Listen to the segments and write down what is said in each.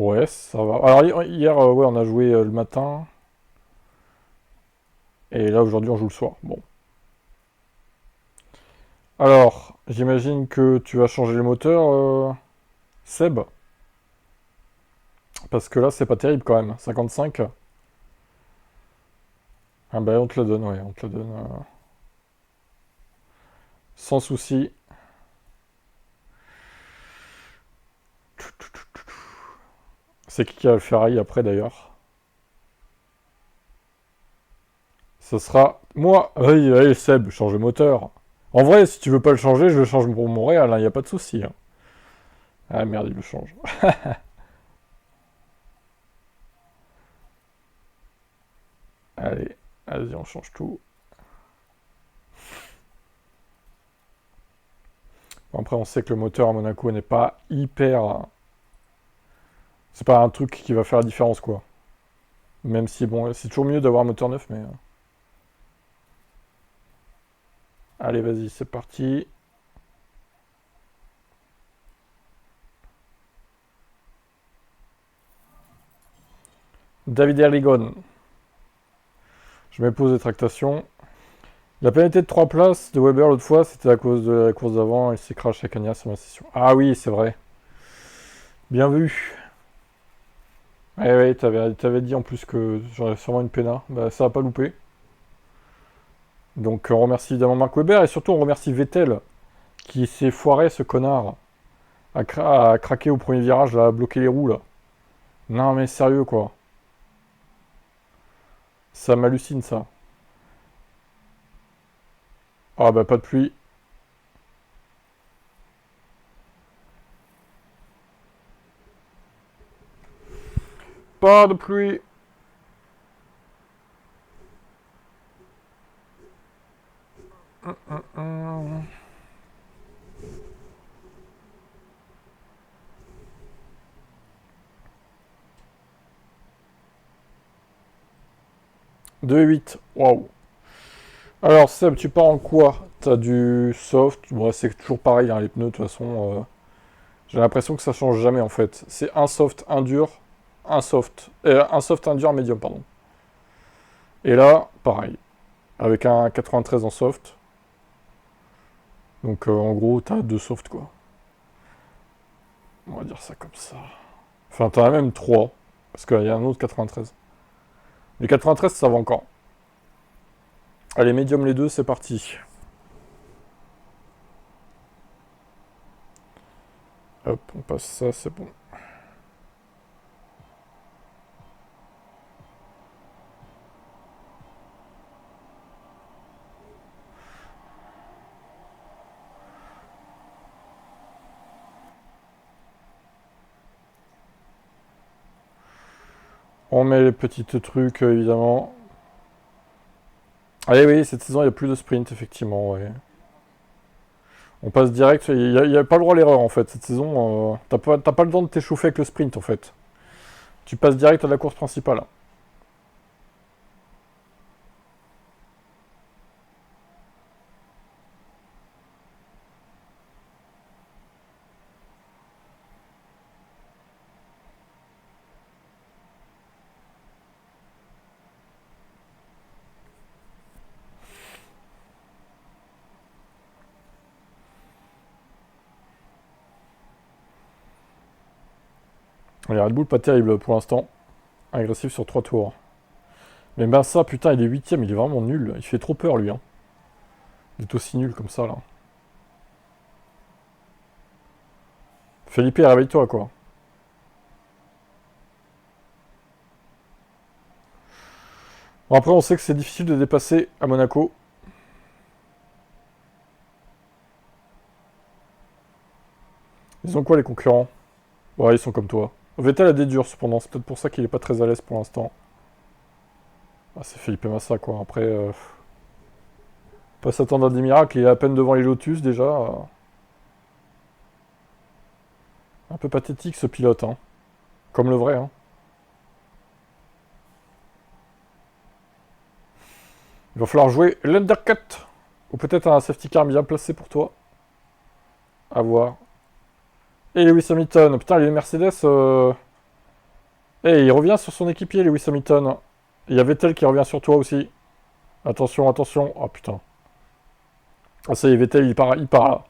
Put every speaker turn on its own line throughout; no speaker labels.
Ouais, ça va. Alors hier, ouais, on a joué le matin. Et là, aujourd'hui, on joue le soir. Bon. Alors, j'imagine que tu vas changer le moteur, Seb. Parce que là, c'est pas terrible quand même. 55. Ah bah, on te le donne, ouais. On te le donne. Sans souci. C'est qui a le Ferrari après, d'ailleurs? Ce sera moi. Allez, allez, Seb, change le moteur. En vrai, si tu veux pas le changer, je le change pour Montréal, hein, y a pas de souci, hein. Ah merde, il le change. Allez, vas-y, on change tout. Bon, après, on sait que le moteur à Monaco n'est pas hyper. C'est pas un truc qui va faire la différence, quoi. Même si, bon, c'est toujours mieux d'avoir un moteur neuf, mais. Allez, vas-y, c'est parti. David Erligon. Je mets pause de tractation. La pénalité de 3 places de Weber l'autre fois, c'était à cause de la course d'avant. Il s'est craché à Cagnas sur ma session. Ah oui, c'est vrai. Bien vu. Ouais, ouais, t'avais dit en plus que j'aurais sûrement une péna. Bah, ça va pas louper. Donc, on remercie évidemment Marc Weber et surtout on remercie Vettel qui s'est foiré, ce connard, à craquer au premier virage, là, à bloquer les roues, là. Non, mais sérieux, quoi. Ça m'hallucine, ça. Ah, bah, pas de pluie. Pas de pluie. Hum. 2,8. Waouh. Alors, Seb, tu pars en quoi? T'as du soft. Bon, c'est toujours pareil, hein, les pneus, de toute façon. J'ai l'impression que ça change jamais, en fait. C'est un soft, un dur, un soft. Un soft, un dur, un médium, pardon. Et là, pareil. Avec un 93 en soft. Donc, en gros, t'as deux softs, quoi. On va dire ça comme ça. Enfin, t'en as même trois. Parce qu'il y a un autre 93. Les 93, ça va encore. Allez, médium les deux, c'est parti. Hop, on passe ça, c'est bon. On met les petits trucs, évidemment. Allez, oui, cette saison, il n'y a plus de sprint, effectivement, ouais. On passe direct, il n'y a pas le droit à l'erreur, en fait. Cette saison, t'as pas le temps de t'échauffer avec le sprint, en fait. Tu passes direct à la course principale. Allez, Red Bull, pas terrible pour l'instant. Agressif sur 3 tours. Mais ben ça, putain, il est huitième, il est vraiment nul. Il fait trop peur, lui, hein. Il est aussi nul comme ça, là. Felipe, réveille-toi, quoi. Bon, après, on sait que c'est difficile de dépasser à Monaco. Ils ont quoi, les concurrents? Ouais, ils sont comme toi. Vettel a des durs, cependant. C'est peut-être pour ça qu'il est pas très à l'aise pour l'instant. Ah, c'est Felipe Massa, quoi. Après, pas s'attendre à des miracles. Il est à peine devant les Lotus, déjà. Un peu pathétique, ce pilote, hein. Comme le vrai, hein. Il va falloir jouer l'undercut. Ou peut-être un safety car bien placé pour toi. À voir. Et Lewis Hamilton. Putain, les Mercedes, Eh, il revient sur son équipier, Lewis Hamilton. Il y a Vettel qui revient sur toi aussi. Attention, attention. Oh putain. Ah ça y est, Vettel, il part là.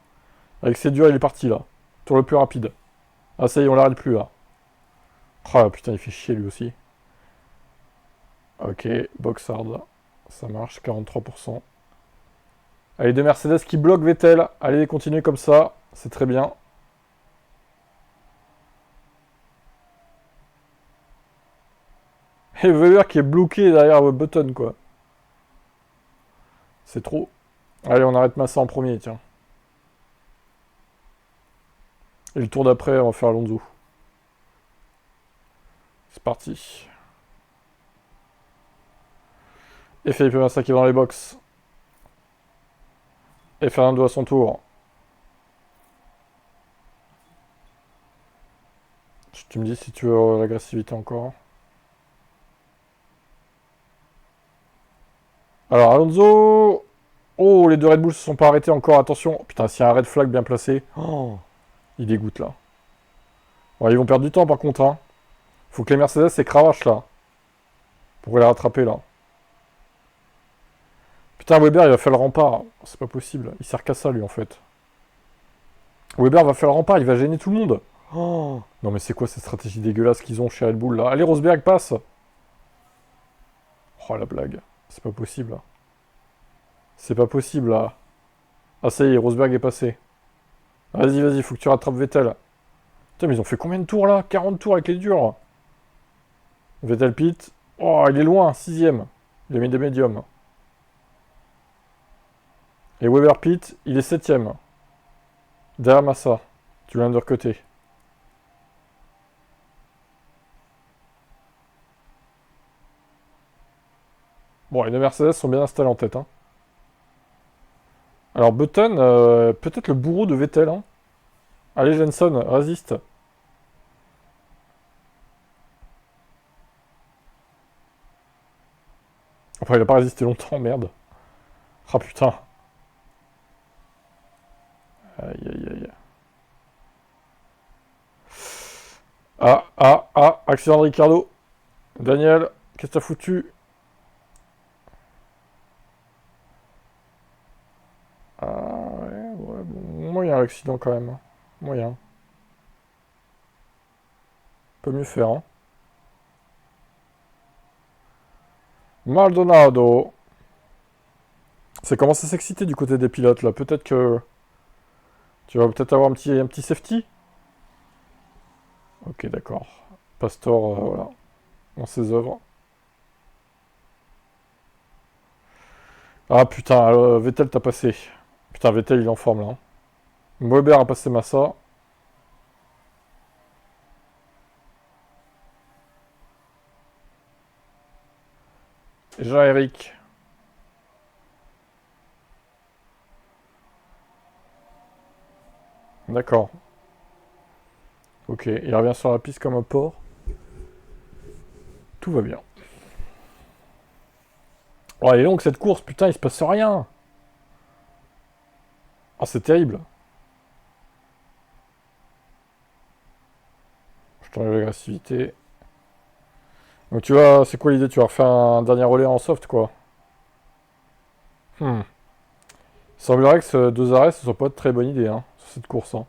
Avec ses durs, il est parti là. Tour le plus rapide. Ah ça y est, on l'arrête plus là. Oh putain, il fait chier lui aussi. Ok, Boxhard. Ça marche, 43%. Allez, deux Mercedes qui bloquent Vettel. Allez, continuez comme ça. C'est très bien. Et Weber qui est bloqué derrière Button, quoi. C'est trop. Allez, on arrête Massa en premier, tiens. Et le tour d'après, on va faire Alonso. C'est parti. Et Felipe Massa qui est dans les box. Et Fernando à son tour. Tu me dis si tu veux l'agressivité encore. Alors, Alonso. Oh, les deux Red Bull se sont pas arrêtés encore. Attention. Putain, s'il y a un red flag bien placé. Oh, il dégoûte là. Bon, ils vont perdre du temps par contre. Hein. Faut que les Mercedes et cravache là. Pour les rattraper là. Putain, Weber il va faire le rempart. C'est pas possible. Il sert qu'à ça lui en fait. Weber va faire le rempart. Il va gêner tout le monde. Oh. Non mais c'est quoi cette stratégie dégueulasse qu'ils ont chez Red Bull là? Allez, Rosberg passe. Oh la blague. C'est pas possible là. C'est pas possible là. Ah ça y est, Rosberg est passé. Vas-y, vas-y, faut que tu rattrapes Vettel. Putain, mais ils ont fait combien de tours là? 40 tours avec les durs. Vettel pit. Oh, il est loin, 6ème. Il a mis des médiums. Et Weber pit, il est 7ème. Derrière Massa. Tu l'as undercuté. Bon, les deux Mercedes sont bien installés en tête. Hein. Alors Button, peut-être le bourreau de Vettel. Hein. Allez Jenson, résiste. Enfin, il a pas résisté longtemps, merde. Ah putain. Aïe aïe aïe. Ah, ah, ah, accident de Ricardo. Daniel, qu'est-ce que t'as foutu? Ah ouais, ouais, bon, moyen l'accident quand même. Moyen. Peut mieux faire, hein. Maldonado. Ça commence à s'exciter du côté des pilotes là. Peut-être que tu vas peut-être avoir un petit safety. Ok, d'accord. Pastor, voilà, dans ses œuvres. Ah putain, Vettel t'a passé. Putain, Vettel il est en forme là. Hein. Weber a passé Massa. Et Jean-Éric. D'accord. Ok, il revient sur la piste comme un porc. Tout va bien. Oh, elle est longue cette course, putain, il se passe rien. Ah, c'est terrible. Je t'enlève l'agressivité. Donc tu vois, c'est quoi l'idée? Tu vas refaire un dernier relais en soft, quoi. Hmm. Il semblerait que ce 2 arrêts, ce soit pas une très bonne idée, hein, sur cette course. Hein.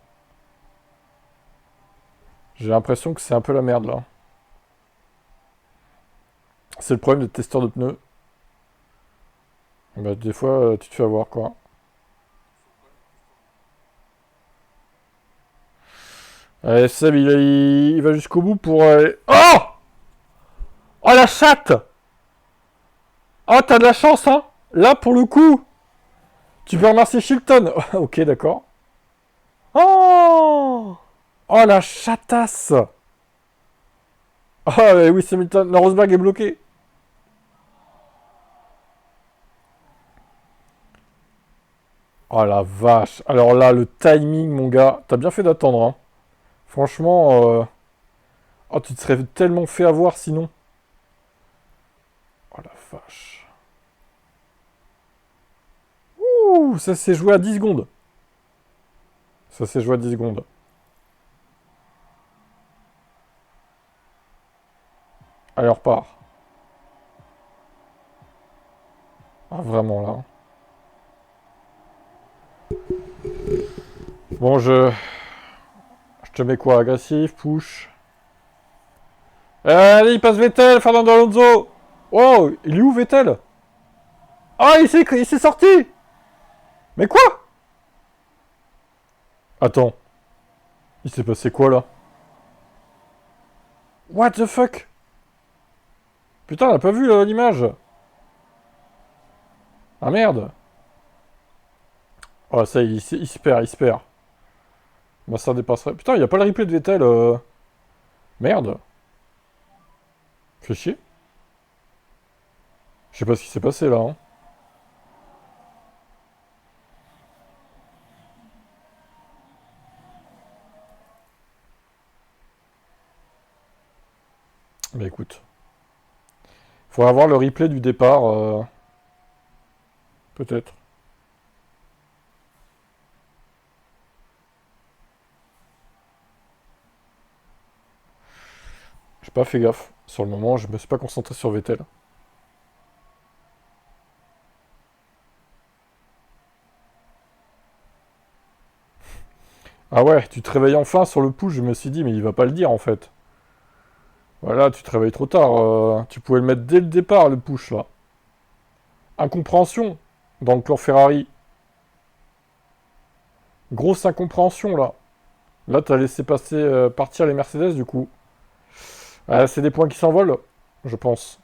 J'ai l'impression que c'est un peu la merde, là. C'est le problème des testeurs de pneus. Bah, des fois, tu te fais avoir, quoi. Allez, Seb, il va jusqu'au bout pour... Oh! Oh, la chatte! Oh, t'as de la chance, hein! Là, pour le coup, tu peux remercier Shilton. Ok, d'accord. Oh! Oh, la chatasse! Oh, oui, Hamilton. Le Rosberg est bloqué. Oh, la vache. Alors là, le timing, mon gars. T'as bien fait d'attendre, hein. Franchement, oh, tu te serais tellement fait avoir sinon. Oh, la vache. Ouh, ça s'est joué à 10 secondes. Ça s'est joué à 10 secondes. Allez, on repart. Ah, vraiment, là. Bon, je te mets quoi? Agressif, push. Allez, il passe Vettel, Fernando Alonso. Oh, il est où Vettel? Ah, il s'est sorti. Mais quoi? Attends, il s'est passé quoi là? What the fuck? Putain, on a pas vu l'image. Ah merde. Oh, ça y est, il se perd, il se perd. Bah, ça dépasserait. Putain, il y a pas le replay de Vettel. Merde. Fais chier. Je sais pas ce qui s'est passé là. Hein. Bah écoute. Faudrait avoir le replay du départ. Peut-être. J'ai pas fait gaffe. Sur le moment, je me suis pas concentré sur Vettel. Ah ouais, tu te réveilles enfin sur le push, je me suis dit, mais il va pas le dire en fait. Voilà, tu te réveilles trop tard. Tu pouvais le mettre dès le départ, le push là. Incompréhension dans le clan Ferrari. Grosse incompréhension là. Là, t'as laissé passer partir les Mercedes du coup. C'est des points qui s'envolent, je pense.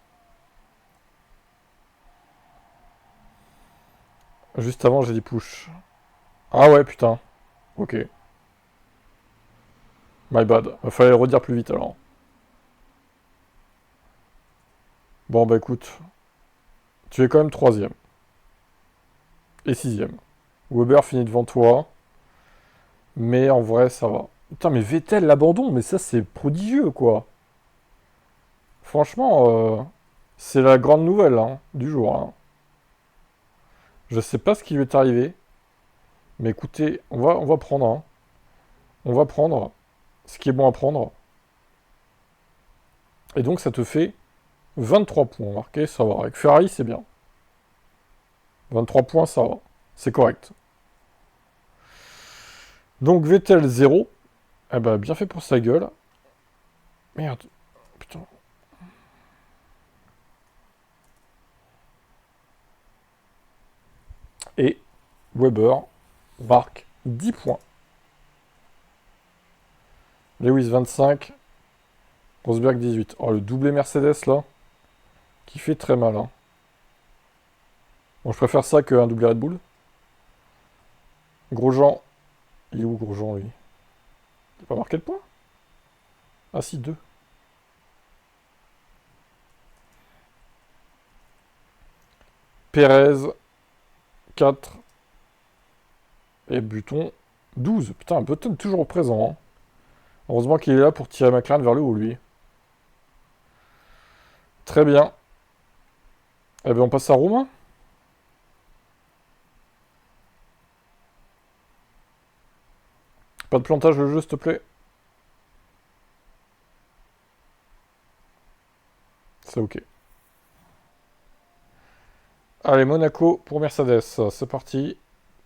Juste avant, j'ai dit push. Ah ouais, putain. Ok. My bad. Fallait le redire plus vite alors. Bon bah écoute, tu es quand même troisième. Et sixième. Weber finit devant toi. Mais en vrai, ça va. Putain, mais Vettel, l'abandon, mais ça c'est prodigieux quoi. Franchement, c'est la grande nouvelle hein, du jour. Hein. Je sais pas ce qui lui est arrivé. Mais écoutez, on va prendre. Hein. On va prendre ce qui est bon à prendre. Et donc ça te fait 23 points marqués, ça va. Avec Ferrari, c'est bien. 23 points, ça va. C'est correct. Donc Vettel 0. Eh ben, bien fait pour sa gueule. Merde. Putain. Et Weber marque 10 points. Lewis 25. Rosberg 18. Oh, le doublé Mercedes là. Qui fait très mal. Hein. Bon, je préfère ça qu'un doublé Red Bull. Grosjean. Il est où Grosjean lui? Il a pas marqué le point? Ah si, 2. Pérez 4. Et Button 12. Putain, Button toujours présent. Hein. Heureusement qu'il est là pour tirer McLaren vers le haut, lui. Très bien. Eh bien, on passe à Romain. Pas de plantage le jeu, s'il te plaît. C'est ok. Allez, Monaco pour Mercedes. C'est parti.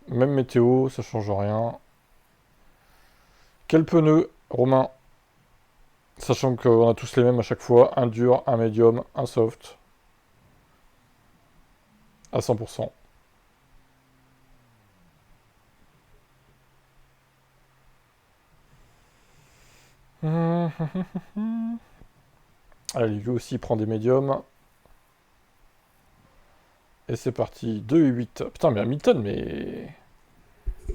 Même météo, ça change rien. Quel pneu, Romain? Sachant qu'on a tous les mêmes à chaque fois. Un dur, un médium, un soft. À 100%. Allez, lui aussi prend des médiums. Et c'est parti. 2 et 8. Putain, mais Hamilton, mais...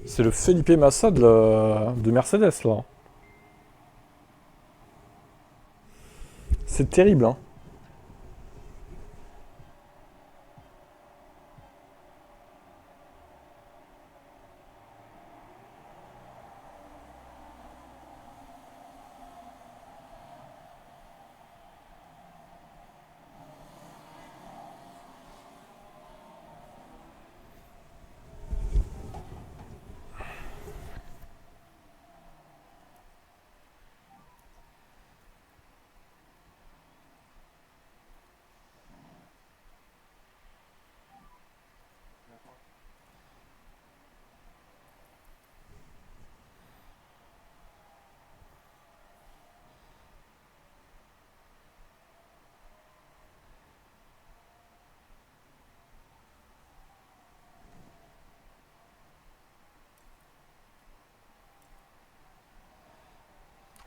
C'est le Felipe Massa de Mercedes, là. C'est terrible, hein.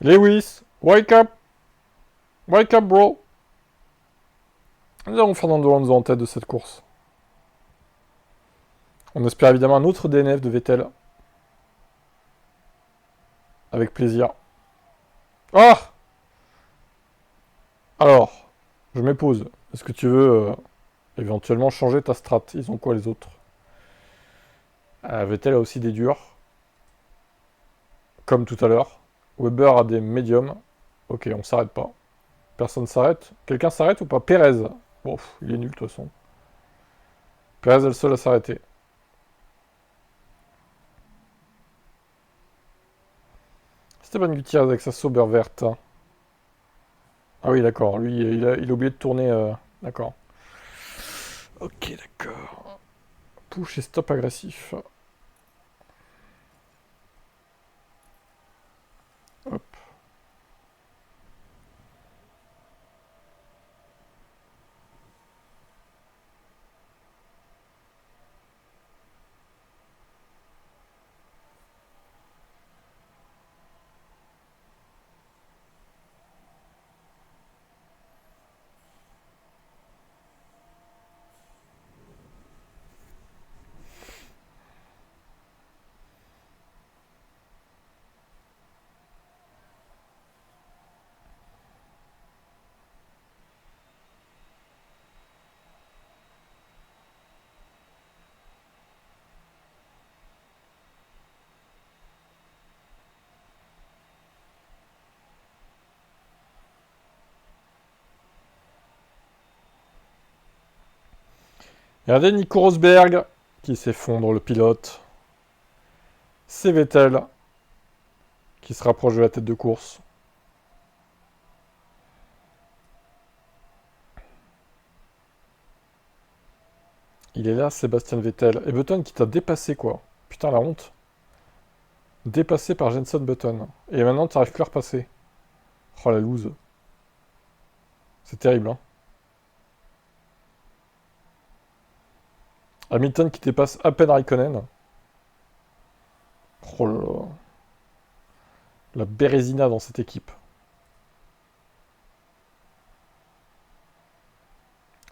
Lewis, wake up! Wake up, bro! Nous avons Fernando Alonso en tête de cette course. On espère évidemment un autre DNF de Vettel. Avec plaisir. Ah! Alors, je me pose. Est-ce que tu veux éventuellement changer ta strat? Ils ont quoi les autres? Vettel a aussi des durs. Comme tout à l'heure. Weber a des médiums. Ok, on s'arrête pas. Personne s'arrête. Quelqu'un s'arrête ou pas? Perez. Bon, il est nul de toute façon. Perez est le seul à s'arrêter. Esteban Gutiérrez avec sa Sauber verte. Ah oui, d'accord. Lui, il a oublié de tourner. D'accord. Ok, d'accord. Push et stop agressif. Hop. Regardez Nico Rosberg qui s'effondre, le pilote. C'est Vettel qui se rapproche de la tête de course. Il est là, Sébastien Vettel. Et Button qui t'a dépassé, quoi. Putain, la honte. Dépassé par Jenson Button. Et maintenant, t'arrives plus à repasser. Oh, la loose. C'est terrible, hein. Hamilton qui dépasse à peine Raikkonen. Oh là là. La Bérésina dans cette équipe.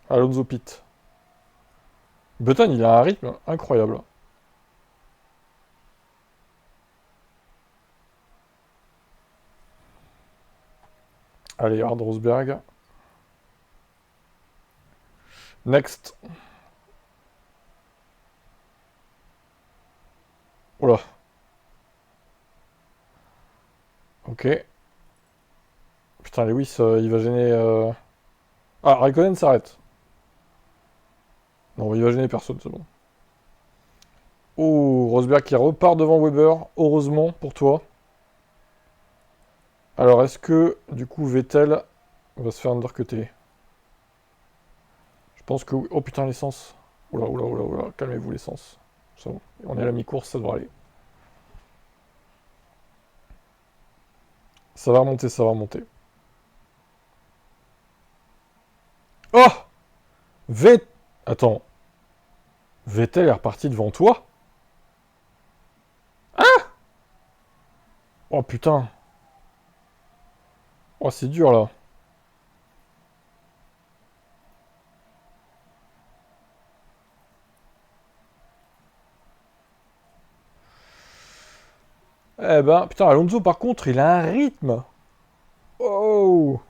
Alonso Pitt. Button, il a un rythme incroyable. Allez, Hard Rosberg. Next. Oula. Ok. Putain, Lewis, il va gêner... Ah, Raikkonen s'arrête. Non, il va gêner personne, c'est bon. Oh, Rosberg qui repart devant Weber, heureusement pour toi. Alors, est-ce que, du coup, Vettel va se faire undercuter? Je pense que oui. Oh putain, l'essence. Oula, oula, oula, oula, calmez-vous l'essence. C'est bon. On est à la mi-course, ça devrait aller. Ça va remonter, ça va remonter. Oh! Vettel... Attends. Vettel est reparti devant toi? Oh putain. Oh, c'est dur là. Eh ben, putain, Alonso par contre, il a un rythme. Oh!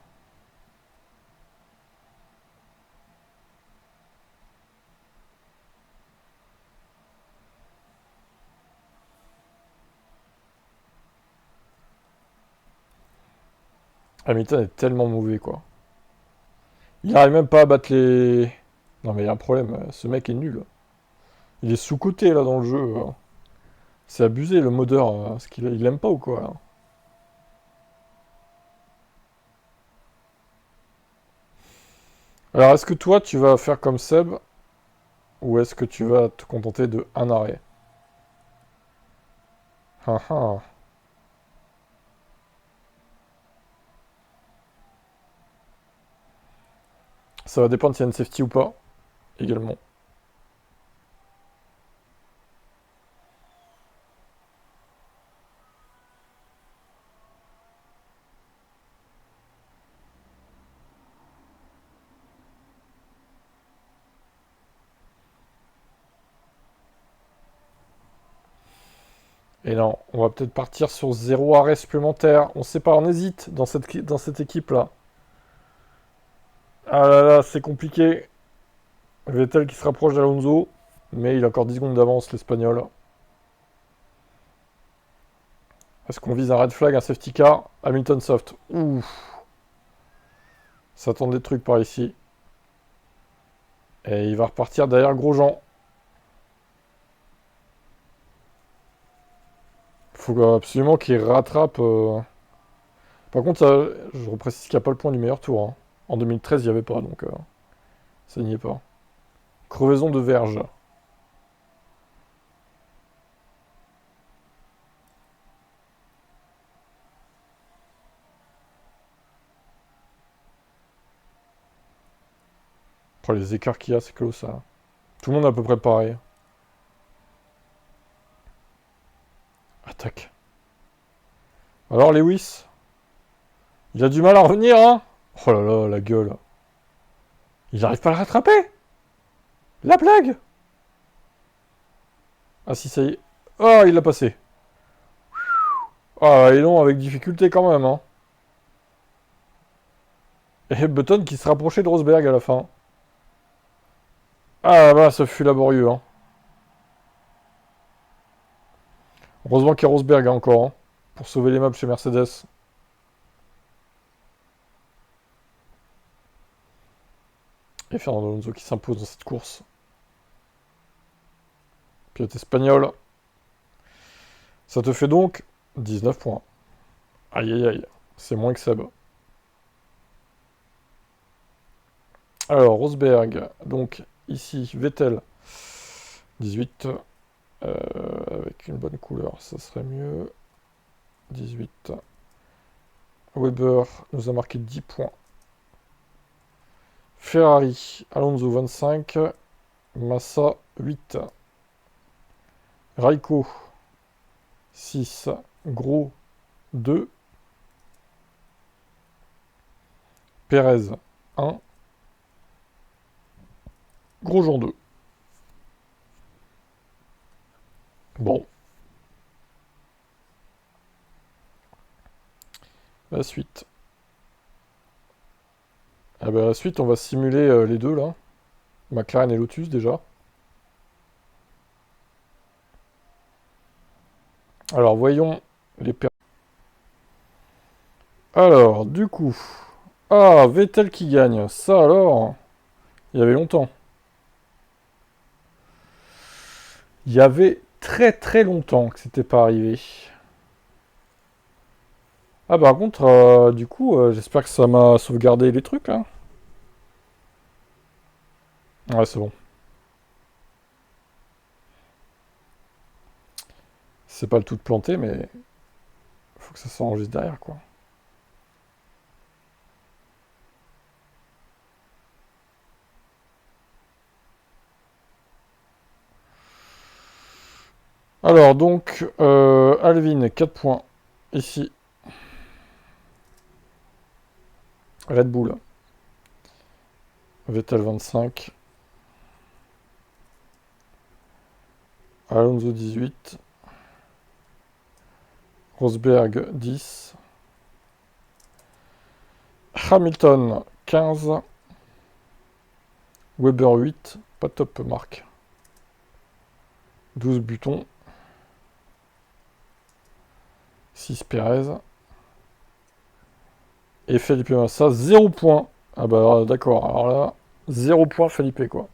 Hamilton est tellement mauvais, quoi. Il n'arrive même pas à battre les... Non mais il y a un problème, ce mec est nul. Il est sous-coté là dans le jeu. C'est abusé le modeur, ce qu'il il aime pas ou quoi là. Alors est-ce que toi tu vas faire comme Seb ou est-ce que tu vas te contenter de un arrêt? Ah ah. Ça va dépendre s'il y a une safety ou pas, également. Et non, on va peut-être partir sur 0 arrêt supplémentaire. On sait pas, on hésite dans cette équipe-là. Ah là là, c'est compliqué. Vettel qui se rapproche d'Alonso. Mais il a encore 10 secondes d'avance, l'Espagnol. Est-ce qu'on vise un red flag, un safety car? Hamilton soft. Ouf. Ça tente des trucs par ici. Et il va repartir derrière Grosjean. Faut absolument qu'il rattrape. Par contre, je reprécise qu'il n'y a pas le point du meilleur tour, hein. En 2013, il n'y avait pas, donc ça n'y est pas. Crevaison de verge. Oh, les écarts qu'il y a, c'est colossal. Tout le monde est à peu près pareil. Attaque. Alors, Lewis? Il a du mal à revenir, hein? Oh là là, la gueule. Il n'arrive pas à le rattraper? La blague? Ah si, ça y est. Oh, il l'a passé. Ah, et non, avec difficulté quand même, hein. Et Button qui se rapprochait de Rosberg à la fin. Ah bah, ça fut laborieux, hein. Heureusement qu'il y a Rosberg hein, encore, hein, pour sauver les meubles chez Mercedes. Et Fernando Alonso qui s'impose dans cette course. Pilote espagnol. Ça te fait donc 19 points. Aïe aïe aïe. C'est moins que Seb. Alors, Rosberg. Donc, ici, Vettel. 18. Avec une bonne couleur, ça serait mieux. 18. Weber nous a marqué 10 points. Ferrari, Alonso 25. Massa 8. Raiko 6. Gros 2. Perez 1. Grosjean 2. Bon. La suite. Ah bah la suite, on va simuler les deux là. McLaren et Lotus déjà. Alors voyons les per... Alors, du coup. Ah, Vettel qui gagne. Ça alors. Il y avait longtemps. Il y avait très très longtemps que c'était pas arrivé. Ah par contre, du coup, j'espère que ça m'a sauvegardé les trucs là. Ouais, c'est bon. C'est pas le tout planté, mais faut que ça s'enregistre derrière quoi. Alors donc, Alvin, 4 points. Ici. Red Bull. Vettel 25. Alonso 18. Rosberg 10. Hamilton 15. Weber 8. Pas top marque. 12 butons. 6 Perez. Et Felipe Massa, 0 points. Ah bah d'accord, alors là, 0 points Felipe quoi.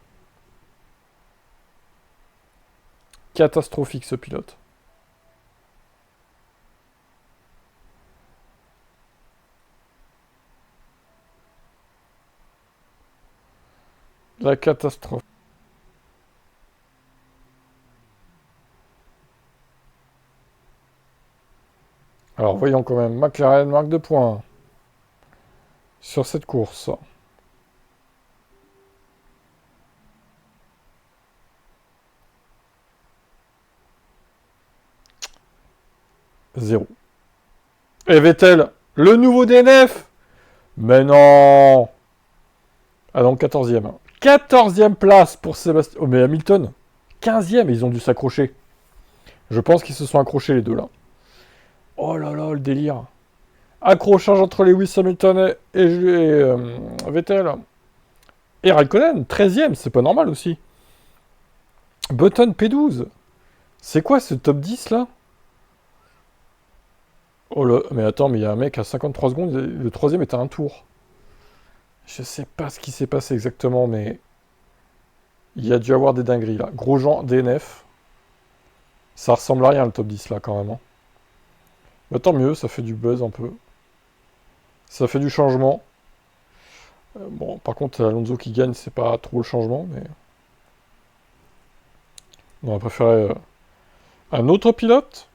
Catastrophique ce pilote. La catastrophe. Alors voyons quand même, McLaren marque 2 points sur cette course. 0. Et Vettel, le nouveau DNF. Mais non. Ah non, 14e. 14e place pour Sébastien. Oh mais Hamilton, 15e, ils ont dû s'accrocher. Je pense qu'ils se sont accrochés les deux là. Oh là là, le délire. Accrochage entre Lewis Hamilton et Vettel. Et Raikkonen, 13ème, c'est pas normal aussi. Button P12. C'est quoi ce top 10 là? Oh là, mais attends, mais il y a un mec à 53 secondes, le troisième est à un tour. Je sais pas ce qui s'est passé exactement, mais il y a dû avoir des dingueries là. Grosjean, DNF. Ça ressemble à rien le top 10 là quand même, hein. Bah, tant mieux, ça fait du buzz un peu. Ça fait du changement. Bon, par contre, Alonso qui gagne, c'est pas trop le changement, mais... On aurait préféré un autre pilote.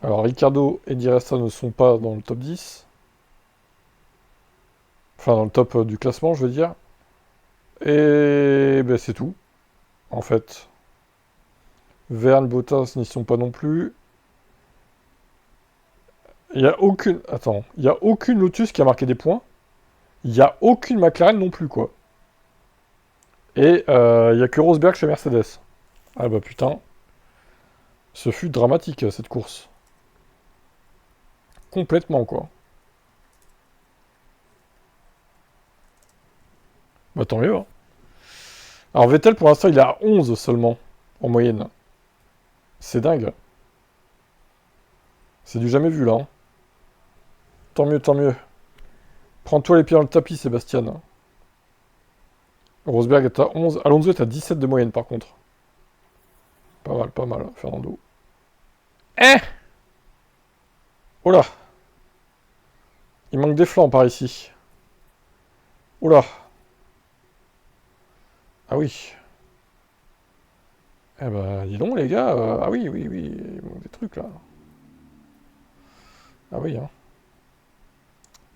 Alors, Ricardo et Di Resta ne sont pas dans le top 10. Enfin, dans le top du classement, je veux dire. Et ben, c'est tout, en fait. Verne, Bottas n'y sont pas non plus. Il n'y a aucune... Attends. Il n'y a aucune Lotus qui a marqué des points. Il n'y a aucune McLaren non plus, quoi. Et il n'y a que Rosberg chez Mercedes. Ah bah putain. Ce fut dramatique, cette course. Complètement, quoi. Bah tant mieux, hein. Alors Vettel, pour l'instant, il est à 11 seulement, en moyenne. C'est dingue. C'est du jamais vu, là, hein. Tant mieux, tant mieux. Prends-toi les pieds dans le tapis, Sébastien. Rosberg est à 11. Alonso est à 17 de moyenne, par contre. Pas mal, Fernando. Eh! Oh là! Il manque des flancs par ici. Oh là! Ah oui. Eh ben, dis donc, les gars. Ah oui, oui, oui. Il manque des trucs, là. Ah oui, hein.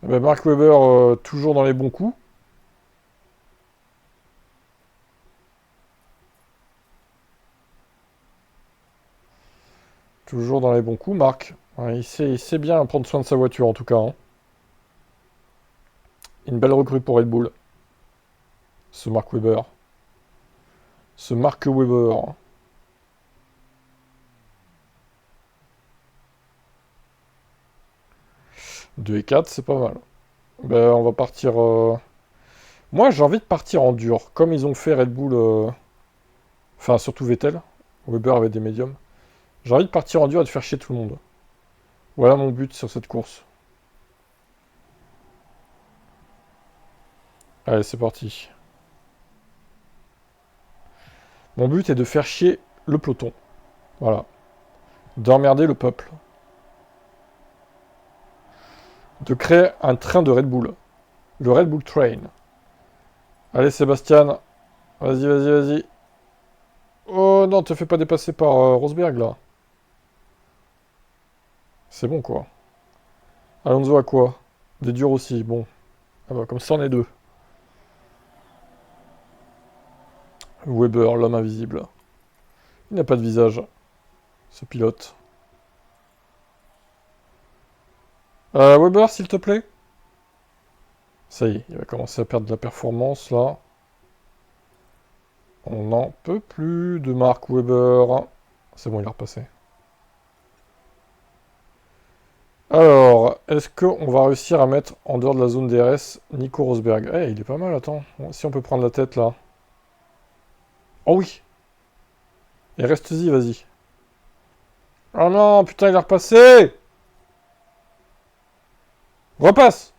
Eh ben, Mark Webber, toujours dans les bons coups. Toujours dans les bons coups, Marc. Ouais, il sait bien prendre soin de sa voiture, en tout cas, hein. Une belle recrue pour Red Bull. Ce Mark Webber. Ce Mark Webber. 2 et 4, c'est pas mal. Ben, on va partir... Moi, j'ai envie de partir en dur, comme ils ont fait Red Bull... Enfin, surtout Vettel. Weber avait des médiums. J'ai envie de partir en dur et de faire chier tout le monde. Voilà mon but sur cette course. Allez, c'est parti. Mon but est de faire chier le peloton. Voilà. D'emmerder le peuple. De créer un train de Red Bull. Le Red Bull Train. Allez, Sébastien. Vas-y, vas-y, vas-y. Oh non, te fais pas dépasser par Rosberg, là. C'est bon, quoi. Alonso à quoi? Des durs aussi, bon. Ah bah, comme ça, on est deux. Weber, l'homme invisible. Il n'a pas de visage, ce pilote. Weber, s'il te plaît. Ça y est, il va commencer à perdre de la performance, là. On n'en peut plus de Mark Webber. C'est bon, il a repassé. Alors, est-ce qu'on va réussir à mettre en dehors de la zone DRS Nico Rosberg? Eh, il est pas mal, attends. Si on peut prendre la tête, là. Oh oui! Et reste-y, vas-y. Oh non, putain, il a repassé! Repasse!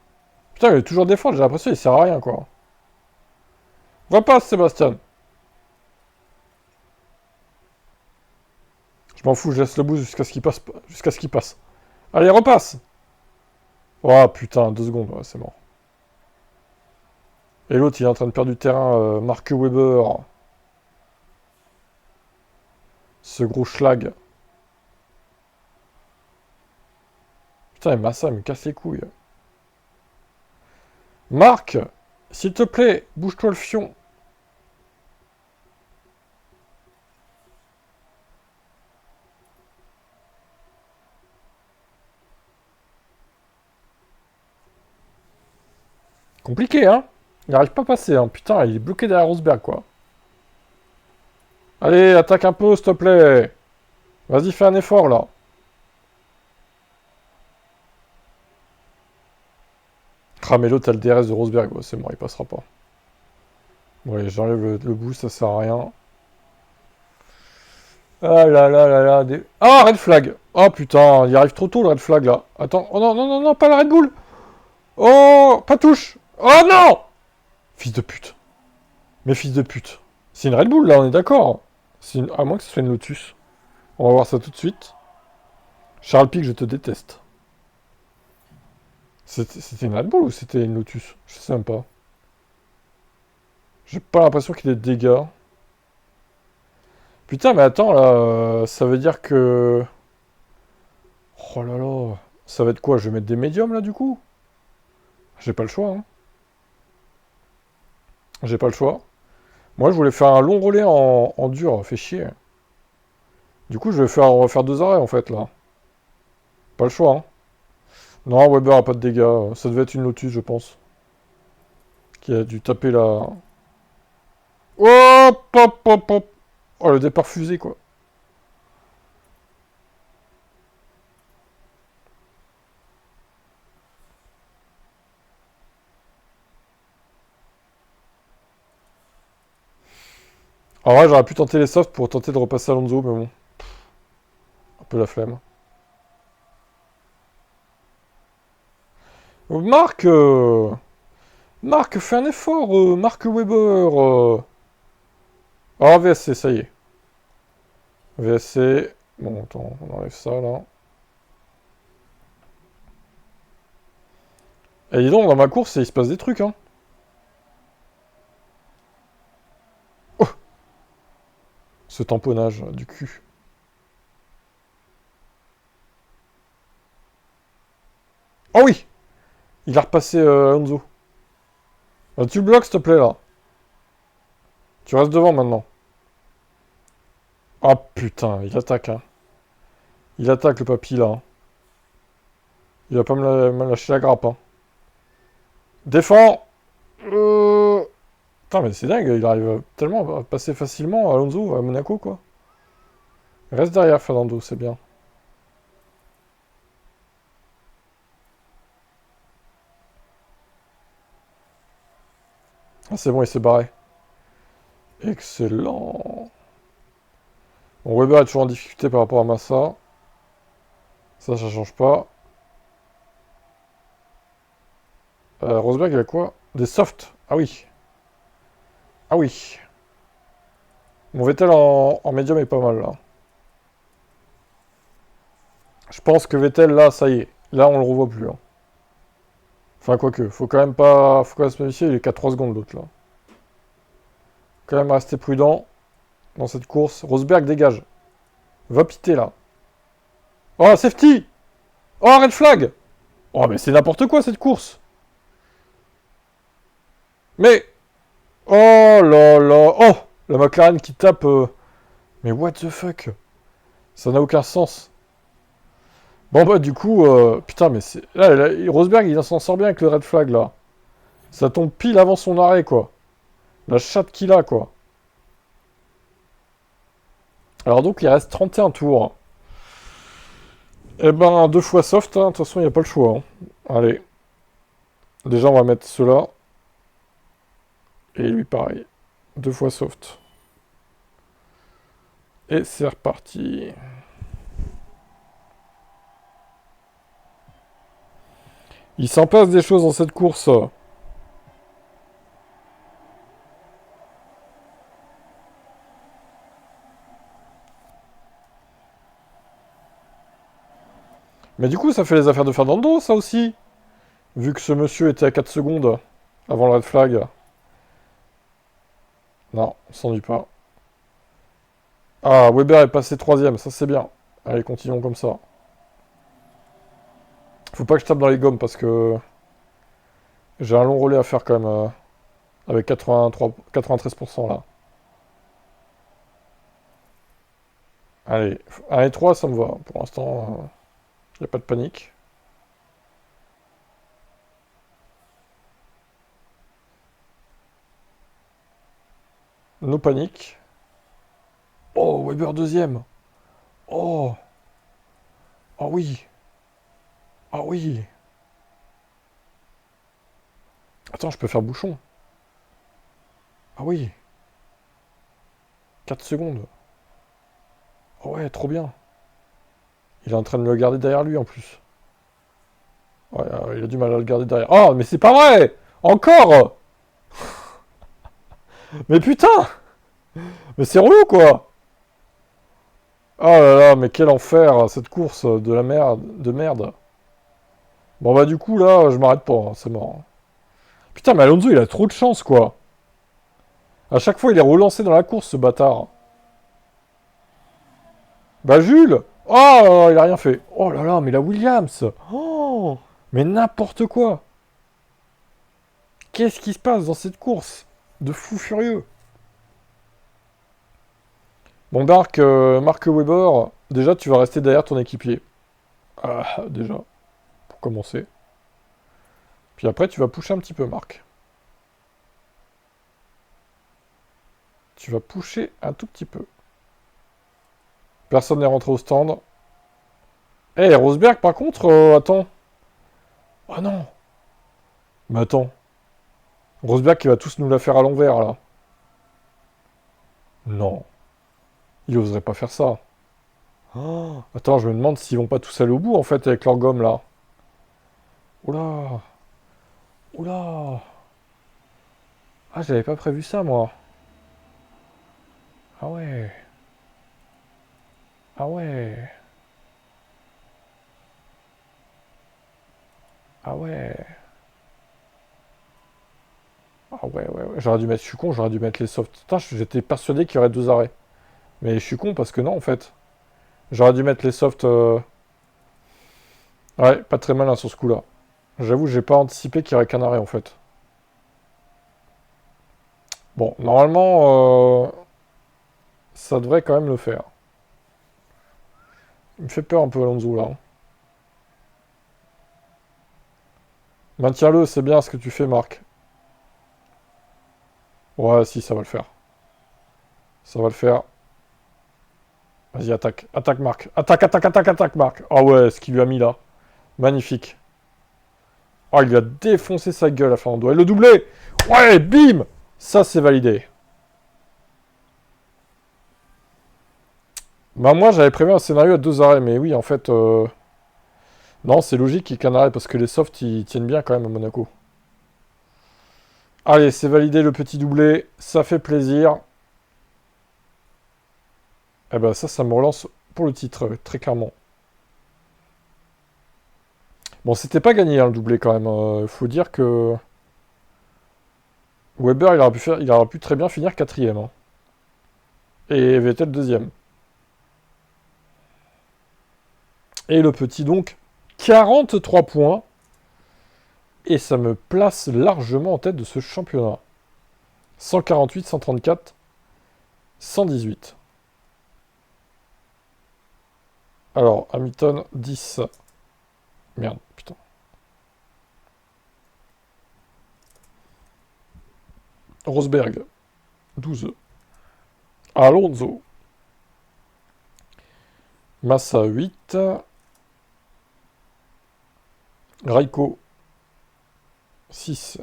Putain, il est toujours défendre, j'ai l'impression qu'il sert à rien, quoi. Repasse, Sébastien! Je m'en fous, je laisse le boost jusqu'à ce qu'il passe. Jusqu'à ce qu'il passe. Allez, repasse! Oh putain, 2 secondes, ouais, c'est mort. Et l'autre, il est en train de perdre du terrain, Mark Webber. Ce gros schlag. Putain, Massa, il me casse les couilles. Marc, s'il te plaît, bouge-toi le fion. Compliqué, hein? Il n'arrive pas à passer, hein. Putain, il est bloqué derrière Rosberg, quoi. Allez, attaque un peu, s'il te plaît. Vas-y, fais un effort, là. Ah, mais l'autre, t'as le DRS de Rosberg. Ouais, c'est bon, il passera pas. Ouais, j'enlève le boost, ça sert à rien. Ah là là là là. Ah, red flag. Oh putain, il arrive trop tôt, le red flag, là. Attends, oh non, non, non, non, pas la Red Bull. Oh, pas touche. Oh non. Fils de pute. Mais fils de pute. C'est une Red Bull, là, on est d'accord. À moins que ce soit une Lotus. On va voir ça tout de suite. Charles Pic, je te déteste. C'était une Red Bull ou c'était une Lotus? Je sais même pas. J'ai pas l'impression qu'il y ait de dégâts. Putain, mais attends, là, ça veut dire que... Oh là là, ça va être quoi? Je vais mettre des médiums, là, du coup? J'ai pas le choix, hein. J'ai pas le choix. Moi, je voulais faire un long relais en dur, fait chier. Du coup, on va faire 2 arrêts, en fait, là. Pas le choix, hein. Non, Weber a pas de dégâts. Ça devait être une Lotus, je pense. Qui a dû taper la... Hop, hop, hop, hop. Oh, le départ fusé, quoi. En vrai, j'aurais pu tenter les softs pour tenter de repasser Alonso, mais bon. Un peu la flemme. Marc Marc, fais un effort, Marc Weber. Ah, VSC, ça y est. VSC. Bon, attends, on enlève ça, là. Et dis donc, dans ma course, il se passe des trucs, hein. Oh, ce tamponnage, du cul. Oh oui! Il a repassé Alonso. Tu le bloques, s'il te plaît, là. Tu restes devant, maintenant. Ah, putain, il attaque, hein. Il attaque, le papy, là, hein. Il va pas me lâcher la grappe, hein. Défends. Putain, mais c'est dingue, il arrive tellement à passer facilement à Alonso à Monaco, quoi. Reste derrière, Fernando, c'est bien. Ah, c'est bon, il s'est barré. Excellent. Bon, Weber est toujours en difficulté par rapport à Massa. Ça change pas. Rosberg, il a quoi? Des softs. Ah oui. Ah oui. Mon Vettel en médium est pas mal, là. Je pense que Vettel, là, ça y est. Là, on le revoit plus, hein. Enfin, quoique. Faut quand même pas... Faut quand même se méfier, il est qu'à 3 secondes, l'autre, là. Quand même rester prudent dans cette course. Rosberg, dégage. Va piter, là. Oh, safety! Oh, red flag! Oh, mais c'est n'importe quoi, cette course! Mais... Oh là là! Oh! La McLaren qui tape... Mais what the fuck? Ça n'a aucun sens. Bon bah du coup... Putain, mais c'est... Là, Rosberg, il s'en sort bien avec le red flag, là. Ça tombe pile avant son arrêt, quoi. La chatte qu'il a, quoi. Alors donc, il reste 31 tours. Eh ben, 2 fois soft, hein. De toute façon, il n'y a pas le choix, hein. Allez. Déjà, on va mettre cela. Et lui, pareil. 2 fois soft. Et c'est reparti. Il s'en passe des choses dans cette course. Mais du coup, ça fait les affaires de Fernando, ça aussi. Vu que ce monsieur était à 4 secondes avant le red flag. Non, on s'ennuie pas. Ah, Weber est passé 3ème, ça c'est bien. Allez, continuons comme ça. Faut pas que je tape dans les gommes parce que j'ai un long relais à faire quand même. Avec 93% là. Allez, 1 et 3, ça me va. Pour l'instant, il n'y a pas de panique. No panique. Oh, Weber deuxième. Oh, ah oui. Ah oui. Attends, je peux faire bouchon. Ah oui. 4 secondes. Oh ouais, trop bien. Il est en train de le garder derrière lui en plus. Ouais, il a du mal à le garder derrière. Oh, mais c'est pas vrai! Encore! Mais putain! Mais c'est relou quoi! Oh là là, mais quel enfer, cette course de la merde, de merde. Bon bah du coup là, je m'arrête pas, hein, c'est mort. Putain, mais Alonso il a trop de chance quoi. À chaque fois il est relancé dans la course ce bâtard. Bah Jules! Oh, il a rien fait. Oh là là, mais la Williams! Oh! Mais n'importe quoi! Qu'est-ce qui se passe dans cette course? De fou furieux. Bon Dark, Mark Webber, déjà tu vas rester derrière ton équipier. Ah, déjà, pour commencer. Puis après tu vas pusher un petit peu Marc. Tu vas pusher un tout petit peu. Personne n'est rentré au stand. Eh, Rosberg par contre, attends. Oh non! Mais attends. Rosberg qui va tous nous la faire à l'envers là. Non. Il oserait pas faire ça. Oh, attends, je me demande s'ils vont pas tous aller au bout en fait avec leur gomme là. Oula! Oula! Ah, j'avais pas prévu ça moi. Ah ouais. Ah ouais. Ah ouais. Ah ouais. J'aurais dû mettre, je suis con, j'aurais dû mettre les softs. Putain, j'étais persuadé qu'il y aurait 2 arrêts. Mais je suis con parce que non en fait. J'aurais dû mettre les softs. Ouais, pas très malin sur ce coup-là. J'avoue, j'ai pas anticipé qu'il y aurait qu'un arrêt en fait. Bon, normalement, ça devrait quand même le faire. Il me fait peur un peu Alonso là, hein. Maintiens-le, c'est bien ce que tu fais, Marc. Ouais, si, ça va le faire. Ça va le faire. Vas-y, attaque. Attaque, Marc. Attaque, Marc. Ah ouais, ce qu'il lui a mis là. Magnifique. Oh, il lui a défoncé sa gueule à Fernando. Et le doublé! Ouais, bim! Ça, c'est validé. Bah, moi, j'avais prévu un scénario à 2 arrêts, mais oui, en fait... Non, c'est logique qu'il y ait qu'un arrêt, parce que les softs, ils tiennent bien quand même à Monaco. Allez, c'est validé le petit doublé. Ça fait plaisir. Eh ben, ça me relance pour le titre, très clairement. Bon, c'était pas gagné, hein, le doublé, quand même. Faut dire que... Weber, il aurait pu très bien finir quatrième, hein. Et Vettel deuxième. Et le petit, donc, 43 points. Et ça me place largement en tête de ce championnat. 148, 134, 118. Alors, Hamilton, 10. Merde, putain. Rosberg, 12. Alonso. Massa, 8. Raiko, 6.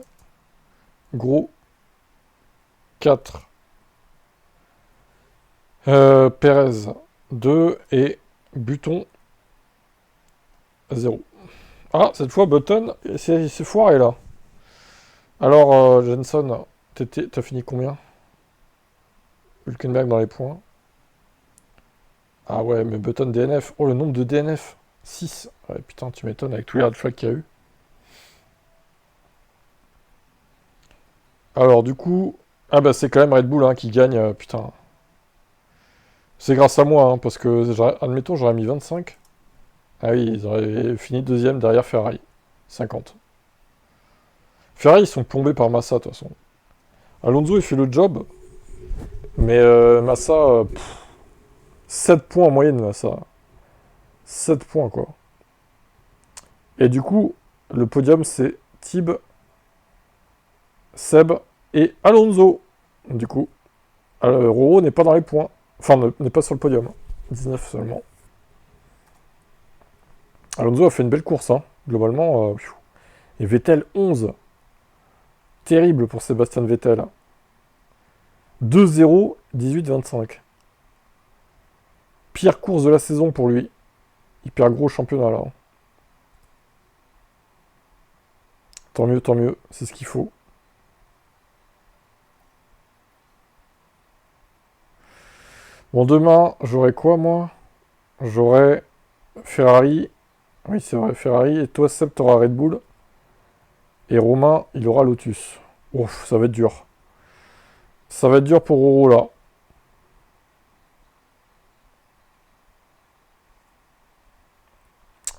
Gros, 4. Perez, 2. Et Button, 0. Ah, cette fois, Button, c'est foiré, là. Alors, Jenson, t'as fini combien? Hülkenberg dans les points. Ah ouais, mais Button DNF. Oh, le nombre de DNF. 6. Ouais, putain, tu m'étonnes avec tous les red flags qu'il y a eu. Alors, du coup... Ah bah, c'est quand même Red Bull hein, qui gagne, putain. C'est grâce à moi, hein, parce que, admettons, j'aurais mis 25. Ah oui, ils auraient fini deuxième derrière Ferrari. 50. Ferrari, ils sont plombés par Massa, de toute façon. Alonso, il fait le job. Mais Massa, 7 points en moyenne, Massa. 7 points, quoi. Et du coup, le podium, c'est Tib, Seb et Alonso. Du coup, Roro n'est pas dans les points. Enfin, n'est pas sur le podium. 19 seulement. Alonso a fait une belle course, hein. Globalement. Et Vettel, 11. Terrible pour Sébastien Vettel. 2-0, 18-25. Pire course de la saison pour lui. Hyper gros championnat, là. Tant mieux, c'est ce qu'il faut. Bon, demain, j'aurai quoi, moi? J'aurai Ferrari. Oui, c'est vrai, Ferrari. Et toi, Seb, t'auras Red Bull. Et Romain, il aura Lotus. Ouf, ça va être dur. Ça va être dur pour Roro, là.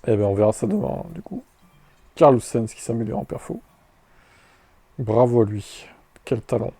Eh ben, on verra ça demain, du coup. Carlos Sainz qui s'améliore en perfo. Bravo à lui. Quel talent.